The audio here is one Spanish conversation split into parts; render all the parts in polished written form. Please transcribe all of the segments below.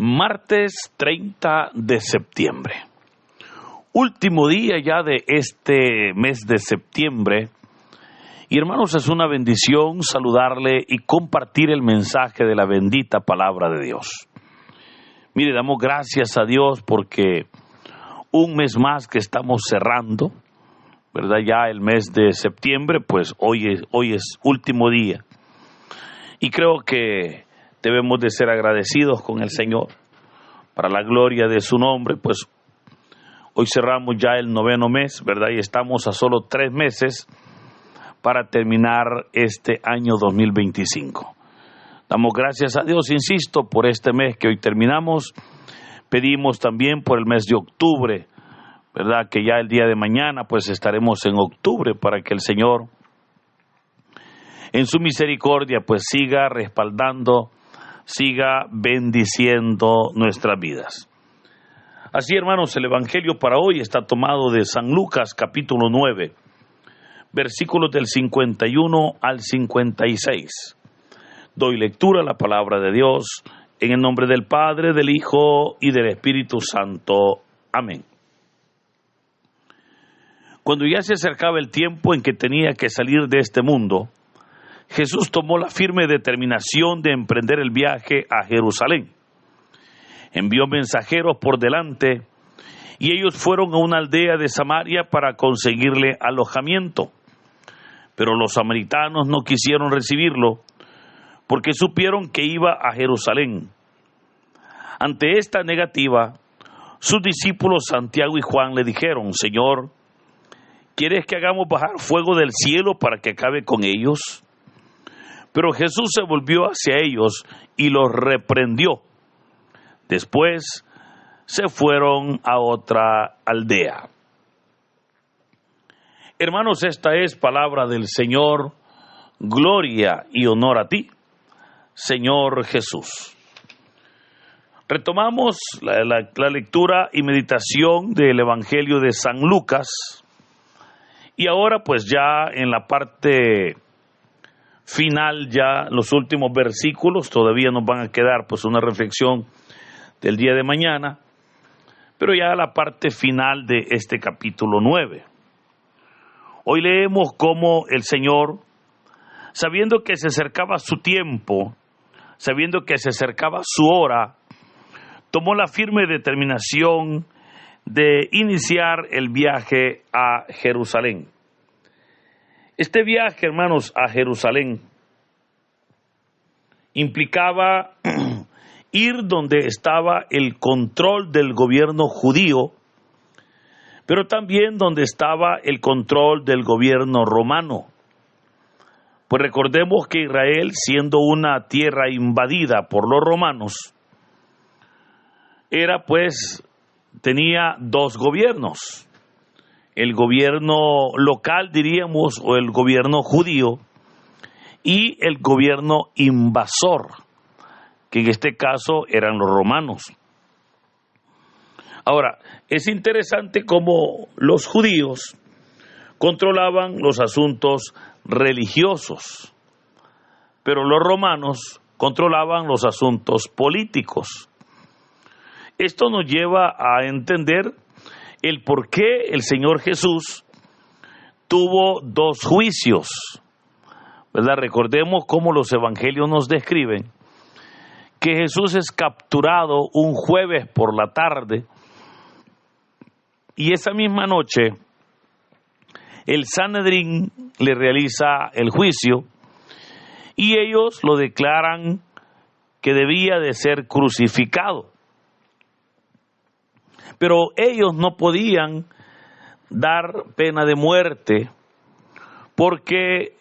Martes 30 de septiembre. Último día ya de este mes de septiembre. Y hermanos, es una bendición saludarle y compartir el mensaje de la bendita palabra de Dios. Mire, damos gracias a Dios porque un mes más que estamos cerrando, ¿verdad? Ya el mes de septiembre, pues hoy es último día. Y creo que debemos de ser agradecidos con el Señor para la gloria de su nombre, pues hoy cerramos ya el 9º mes, ¿verdad? Y estamos a solo 3 meses para terminar este año 2025. Damos gracias a Dios, insisto, por este mes que hoy terminamos. Pedimos también por el mes de octubre, ¿verdad? Que ya el día de mañana pues estaremos en octubre para que el Señor en su misericordia pues siga respaldando, siga bendiciendo nuestras vidas. Así, hermanos, el Evangelio para hoy está tomado de San Lucas capítulo 9, versículos del 51 al 56. Doy lectura a la palabra de Dios en el nombre del Padre, del Hijo y del Espíritu Santo. Amén. Cuando ya se acercaba el tiempo en que tenía que salir de este mundo, Jesús tomó la firme determinación de emprender el viaje a Jerusalén. Envió mensajeros por delante y ellos fueron a una aldea de Samaria para conseguirle alojamiento. Pero los samaritanos no quisieron recibirlo porque supieron que iba a Jerusalén. Ante esta negativa, sus discípulos Santiago y Juan le dijeron: Señor, ¿quieres que hagamos bajar fuego del cielo para que acabe con ellos? Pero Jesús se volvió hacia ellos y los reprendió. Después se fueron a otra aldea. Hermanos, esta es palabra del Señor. Gloria y honor a ti, Señor Jesús. Retomamos la lectura y meditación del Evangelio de San Lucas. Y ahora pues ya en la parte final, ya los últimos versículos, todavía nos van a quedar pues una reflexión del día de mañana, pero ya la parte final de este capítulo 9. Hoy leemos cómo el Señor, sabiendo que se acercaba su tiempo, sabiendo que se acercaba su hora, tomó la firme determinación de iniciar el viaje a Jerusalén. Este viaje, hermanos, a Jerusalén implicaba ir donde estaba el control del gobierno judío, pero también donde estaba el control del gobierno romano. Pues recordemos que Israel, siendo una tierra invadida por los romanos, tenía 2 gobiernos. El gobierno local, diríamos, o el gobierno judío, y el gobierno invasor, que en este caso eran los romanos. Ahora, es interesante cómo los judíos controlaban los asuntos religiosos, pero los romanos controlaban los asuntos políticos. Esto nos lleva a entender el por qué el Señor Jesús tuvo 2 juicios, ¿verdad? Recordemos cómo los evangelios nos describen que Jesús es capturado un jueves por la tarde y esa misma noche el Sanedrín le realiza el juicio y ellos lo declaran que debía de ser crucificado. Pero ellos no podían dar pena de muerte porque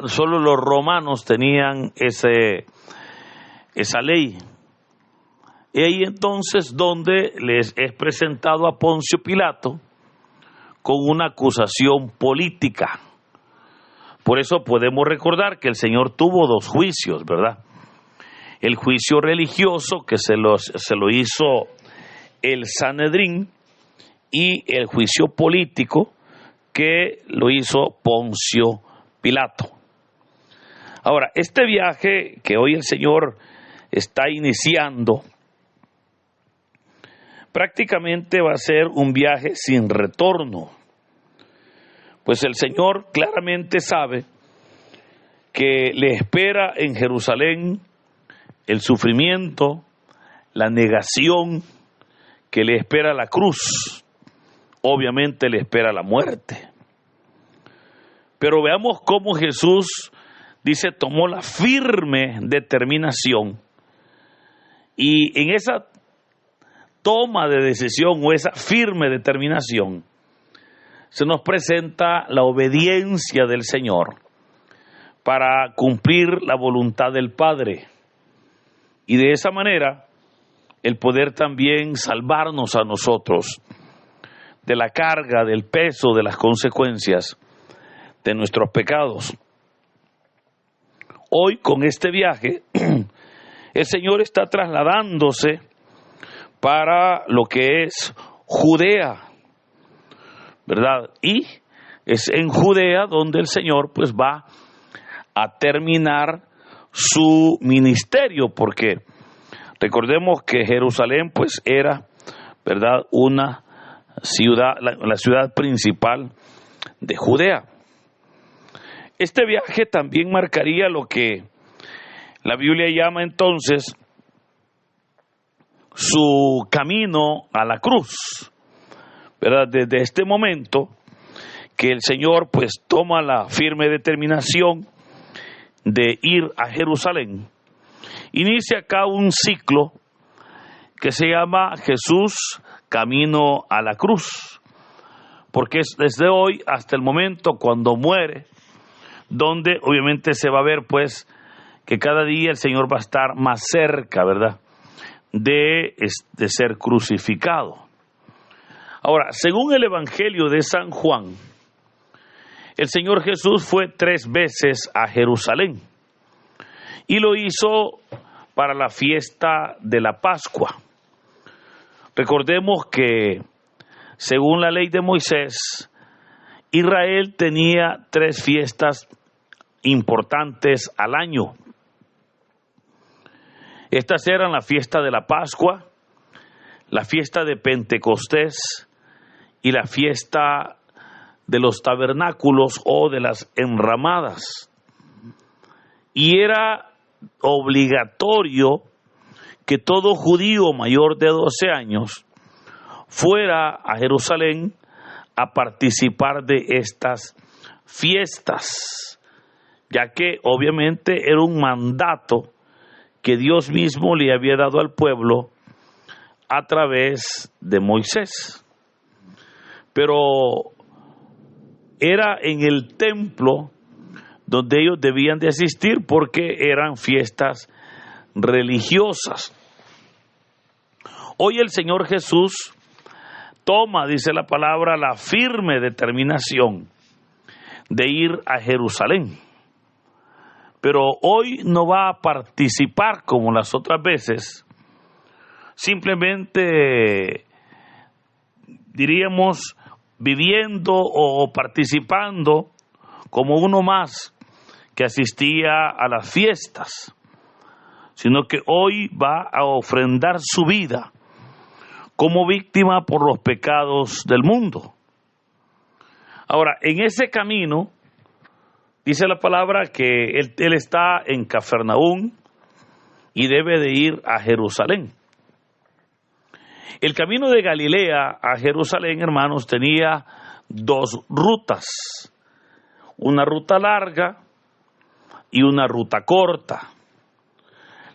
solo los romanos tenían esa ley. Y ahí entonces donde les es presentado a Poncio Pilato con una acusación política. Por eso podemos recordar que el Señor tuvo 2 juicios, ¿verdad? El juicio religioso que se lo hizo el Sanedrín y el juicio político que lo hizo Poncio Pilato. Ahora, este viaje que hoy el Señor está iniciando prácticamente va a ser un viaje sin retorno, pues el Señor claramente sabe que le espera en Jerusalén el sufrimiento, la negación, que le espera la cruz, obviamente le espera la muerte. Pero veamos cómo Jesús, dice, tomó la firme determinación, y en esa toma de decisión o esa firme determinación se nos presenta la obediencia del Señor para cumplir la voluntad del Padre, y de esa manera el poder también salvarnos a nosotros de la carga, del peso, de las consecuencias de nuestros pecados. Hoy, con este viaje, el Señor está trasladándose para lo que es Judea, ¿verdad? Y es en Judea donde el Señor pues va a terminar su ministerio, porque recordemos que Jerusalén pues era, ¿verdad?, una ciudad, la ciudad principal de Judea. Este viaje también marcaría lo que la Biblia llama entonces su camino a la cruz, ¿verdad? Desde este momento que el Señor pues toma la firme determinación de ir a Jerusalén, inicia acá un ciclo que se llama Jesús camino a la cruz, porque es desde hoy hasta el momento cuando muere, donde obviamente se va a ver pues que cada día el Señor va a estar más cerca, ¿verdad?, de ser crucificado. Ahora, según el Evangelio de San Juan, el Señor Jesús fue 3 veces a Jerusalén y lo hizo para la fiesta de la Pascua. Recordemos que, según la ley de Moisés, Israel tenía 3 fiestas importantes al año. Estas eran la fiesta de la Pascua, la fiesta de Pentecostés y la fiesta de los tabernáculos o de las enramadas. Y era obligatorio que todo judío mayor de 12 años fuera a Jerusalén a participar de estas fiestas, ya que obviamente era un mandato que Dios mismo le había dado al pueblo a través de Moisés. Pero era en el templo donde ellos debían de asistir porque eran fiestas religiosas. Hoy el Señor Jesús toma, dice la palabra, la firme determinación de ir a Jerusalén. Pero hoy no va a participar como las otras veces, simplemente, diríamos, viviendo o participando como uno más que asistía a las fiestas, sino que hoy va a ofrendar su vida como víctima por los pecados del mundo. Ahora, en ese camino, dice la palabra que él está en Cafarnaúm y debe de ir a Jerusalén. El camino de Galilea a Jerusalén, hermanos, tenía 2 rutas, una ruta larga y una ruta corta.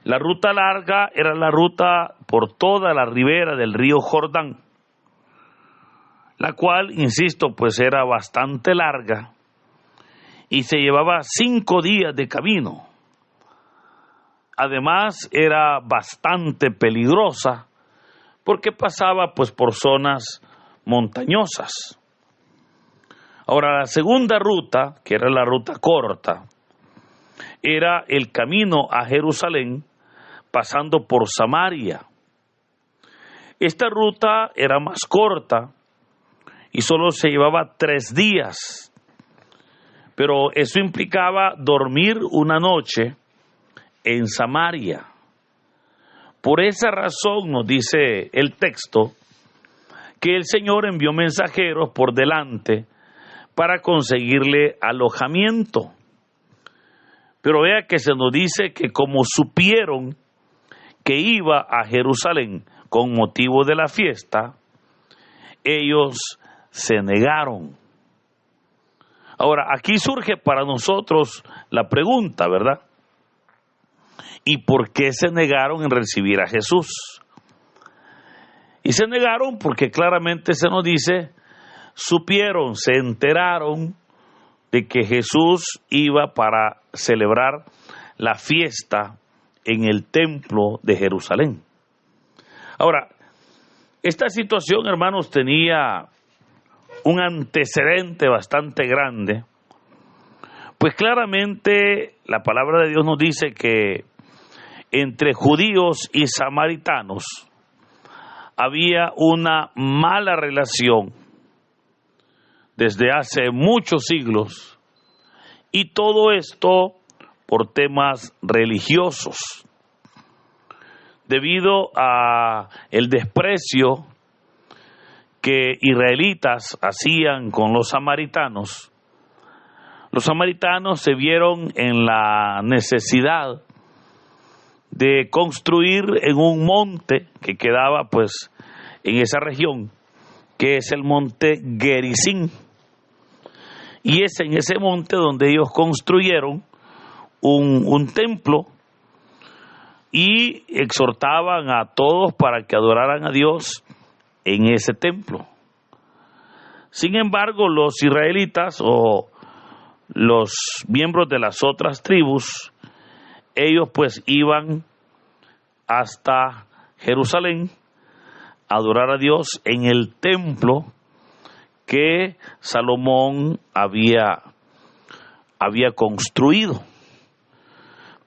La ruta larga era la ruta por toda la ribera del río Jordán, la cual, insisto, pues era bastante larga y se llevaba 5 días de camino. Además, era bastante peligrosa porque pasaba pues por zonas montañosas. Ahora, la segunda ruta, que era la ruta corta, era el camino a Jerusalén pasando por Samaria. Esta ruta era más corta y solo se llevaba 3 días, pero eso implicaba dormir una noche en Samaria. Por esa razón, nos dice el texto, que el Señor envió mensajeros por delante para conseguirle alojamiento. Pero vea que se nos dice que como supieron que iba a Jerusalén con motivo de la fiesta, ellos se negaron. Ahora, aquí surge para nosotros la pregunta, ¿verdad? ¿Y por qué se negaron en recibir a Jesús? Y se negaron porque claramente se nos dice, supieron, se enteraron de que Jesús iba para celebrar la fiesta en el templo de Jerusalén. Ahora, esta situación, hermanos, tenía un antecedente bastante grande, pues claramente la palabra de Dios nos dice que entre judíos y samaritanos había una mala relación desde hace muchos siglos, y todo esto por temas religiosos, debido a el desprecio que israelitas hacían con los samaritanos. Los samaritanos se vieron en la necesidad de construir en un monte que quedaba pues en esa región, que es el monte Gerizim, y es en ese monte donde ellos construyeron un templo y exhortaban a todos para que adoraran a Dios en ese templo. Sin embargo, los israelitas o los miembros de las otras tribus, ellos pues iban hasta Jerusalén a adorar a Dios en el templo que Salomón había construido.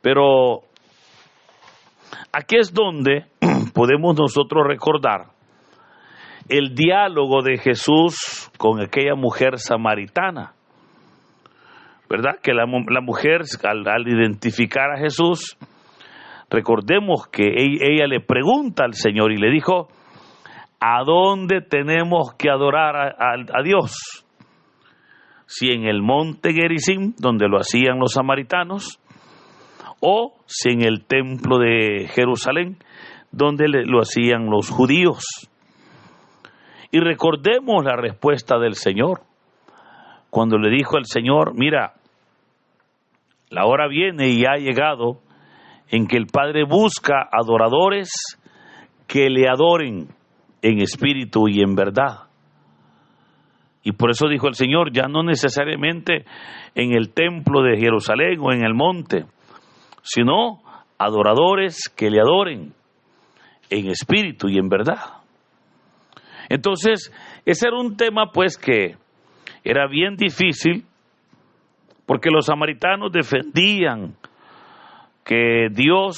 Pero aquí es donde podemos nosotros recordar el diálogo de Jesús con aquella mujer samaritana, ¿verdad? Que la mujer al identificar a Jesús, recordemos que ella le pregunta al Señor y le dijo, ¿a dónde tenemos que adorar a Dios? Si en el monte Gerizim, donde lo hacían los samaritanos, o si en el templo de Jerusalén, donde lo hacían los judíos. Y recordemos la respuesta del Señor, cuando le dijo al Señor, mira, la hora viene y ha llegado en que el Padre busca adoradores que le adoren en espíritu y en verdad. Y por eso dijo el Señor, ya no necesariamente en el templo de Jerusalén o en el monte, sino adoradores que le adoren en espíritu y en verdad. Entonces, ese era un tema pues que era bien difícil, porque los samaritanos defendían que Dios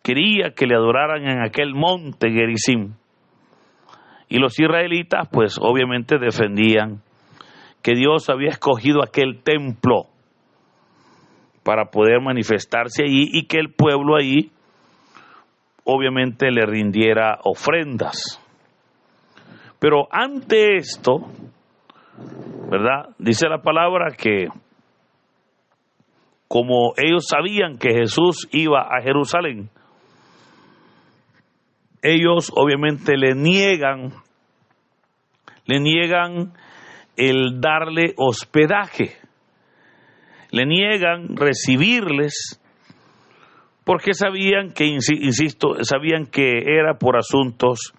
quería que le adoraran en aquel monte Gerizim, y los israelitas pues obviamente defendían que Dios había escogido aquel templo para poder manifestarse allí y que el pueblo ahí obviamente le rindiera ofrendas. Pero ante esto, ¿verdad? Dice la palabra que como ellos sabían que Jesús iba a Jerusalén, ellos obviamente le niegan el darle hospedaje, le niegan recibirles, porque sabían que, insisto, sabían que era por asuntos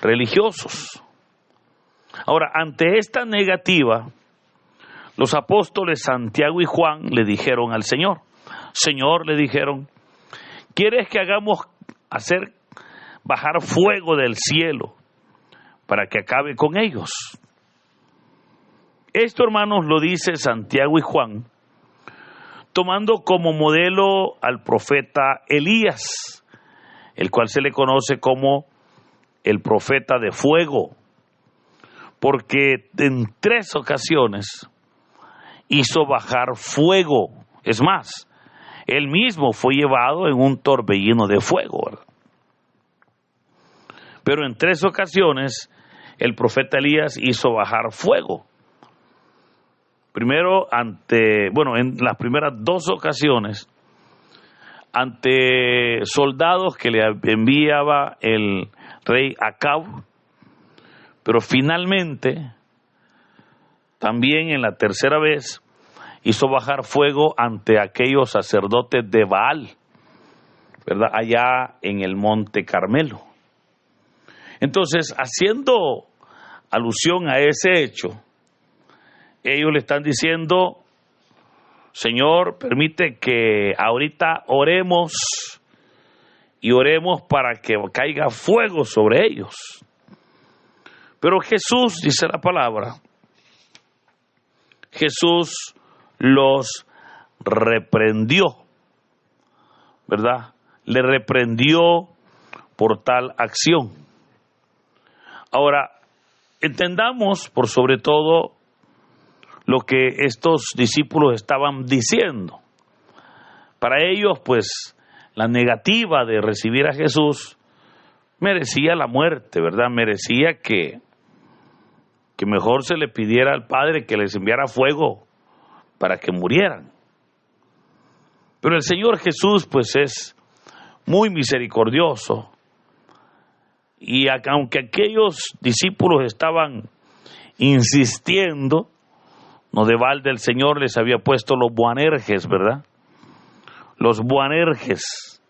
religiosos. Ahora, ante esta negativa, los apóstoles Santiago y Juan le dijeron al Señor, Señor, le dijeron, ¿quieres que hagamos bajar fuego del cielo para que acabe con ellos? Esto, hermanos, lo dice Santiago y Juan, tomando como modelo al profeta Elías, el cual se le conoce como el profeta de fuego, porque en 3 ocasiones hizo bajar fuego. Es más, él mismo fue llevado en un torbellino de fuego, ¿verdad? Pero en 3 ocasiones el profeta Elías hizo bajar fuego. Primero en las primeras 2 ocasiones, ante soldados que le enviaba el rey Acab, pero finalmente, también en la tercera vez, hizo bajar fuego ante aquellos sacerdotes de Baal, ¿verdad? Allá en el Monte Carmelo. Entonces, haciendo alusión a ese hecho, ellos le están diciendo: Señor, permite que ahorita oremos y oremos para que caiga fuego sobre ellos. Pero Jesús, dice la palabra, Jesús los reprendió, ¿verdad? Le reprendió por tal acción. Ahora, entendamos por sobre todo lo que estos discípulos estaban diciendo. Para ellos, pues, la negativa de recibir a Jesús merecía la muerte, ¿verdad? Merecía que mejor se le pidiera al Padre que les enviara fuego para que murieran. Pero el Señor Jesús, pues, es muy misericordioso, y aunque aquellos discípulos estaban insistiendo, no de balde el Señor les había puesto los Boanerges, ¿verdad? Los Boanerges,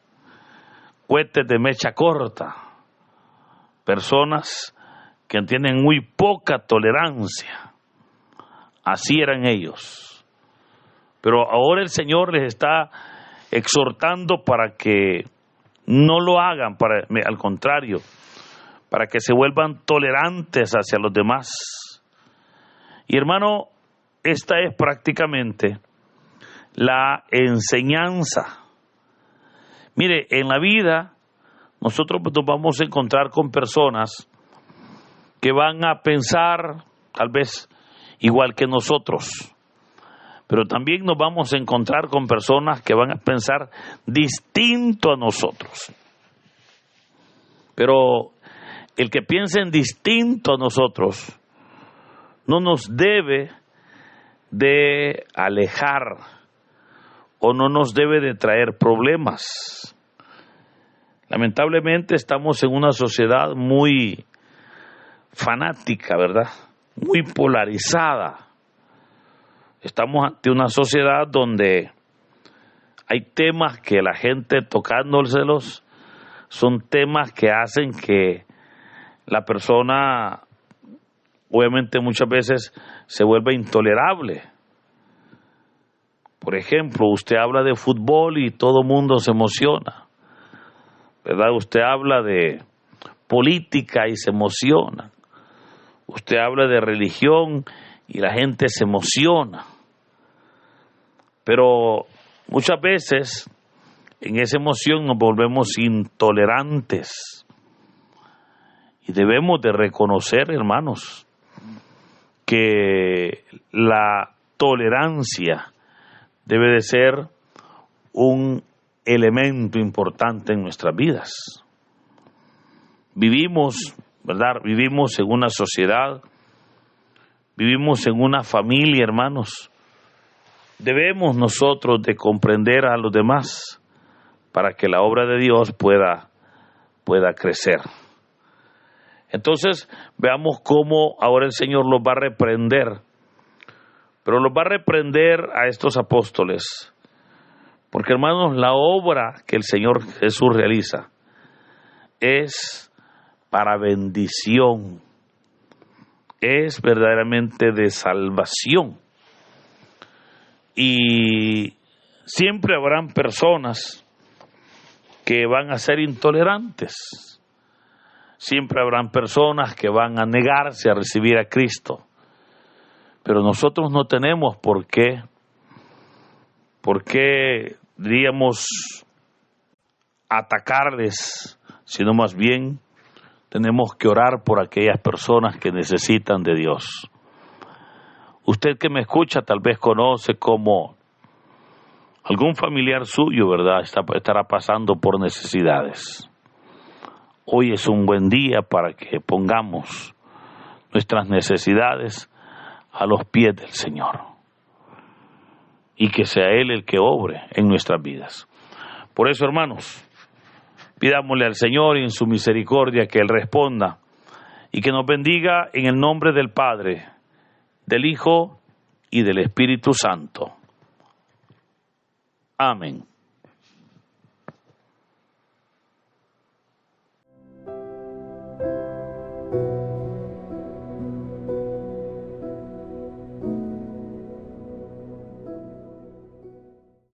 cohetes de mecha corta, personas que tienen muy poca tolerancia. Así eran ellos. Pero ahora el Señor les está exhortando para que no lo hagan, al contrario, para que se vuelvan tolerantes hacia los demás. Y hermano, esta es prácticamente la enseñanza. Mire, en la vida nosotros nos vamos a encontrar con personas que van a pensar tal vez igual que nosotros, pero también nos vamos a encontrar con personas que van a pensar distinto a nosotros. Pero el que piense en distinto a nosotros no nos debe de alejar o no nos debe de traer problemas. Lamentablemente estamos en una sociedad muy fanática, ¿verdad? Muy polarizada. Estamos ante una sociedad donde hay temas que la gente tocándoselos son temas que hacen que la persona, obviamente muchas veces, se vuelva intolerable. Por ejemplo, usted habla de fútbol y todo el mundo se emociona, ¿verdad? Usted habla de política y se emociona. Usted habla de religión y la gente se emociona. Pero muchas veces en esa emoción nos volvemos intolerantes. Y debemos de reconocer, hermanos, que la tolerancia debe de ser un elemento importante en nuestras vidas. Vivimos, ¿verdad? Vivimos en una sociedad, vivimos en una familia, hermanos. Debemos nosotros de comprender a los demás para que la obra de Dios pueda crecer. Entonces, veamos cómo ahora el Señor los va a reprender. Pero los va a reprender a estos apóstoles. Porque, hermanos, la obra que el Señor Jesús realiza es para bendición. Es verdaderamente de salvación. Y siempre habrán personas que van a ser intolerantes. Siempre habrán personas que van a negarse a recibir a Cristo. Pero nosotros no tenemos por qué, diríamos, atacarles, sino más bien tenemos que orar por aquellas personas que necesitan de Dios. Usted que me escucha tal vez conoce cómo algún familiar suyo, ¿verdad?, estará pasando por necesidades. Hoy es un buen día para que pongamos nuestras necesidades a los pies del Señor y que sea Él el que obre en nuestras vidas. Por eso, hermanos, pidámosle al Señor y en su misericordia que Él responda y que nos bendiga en el nombre del Padre, del Hijo y del Espíritu Santo. Amén.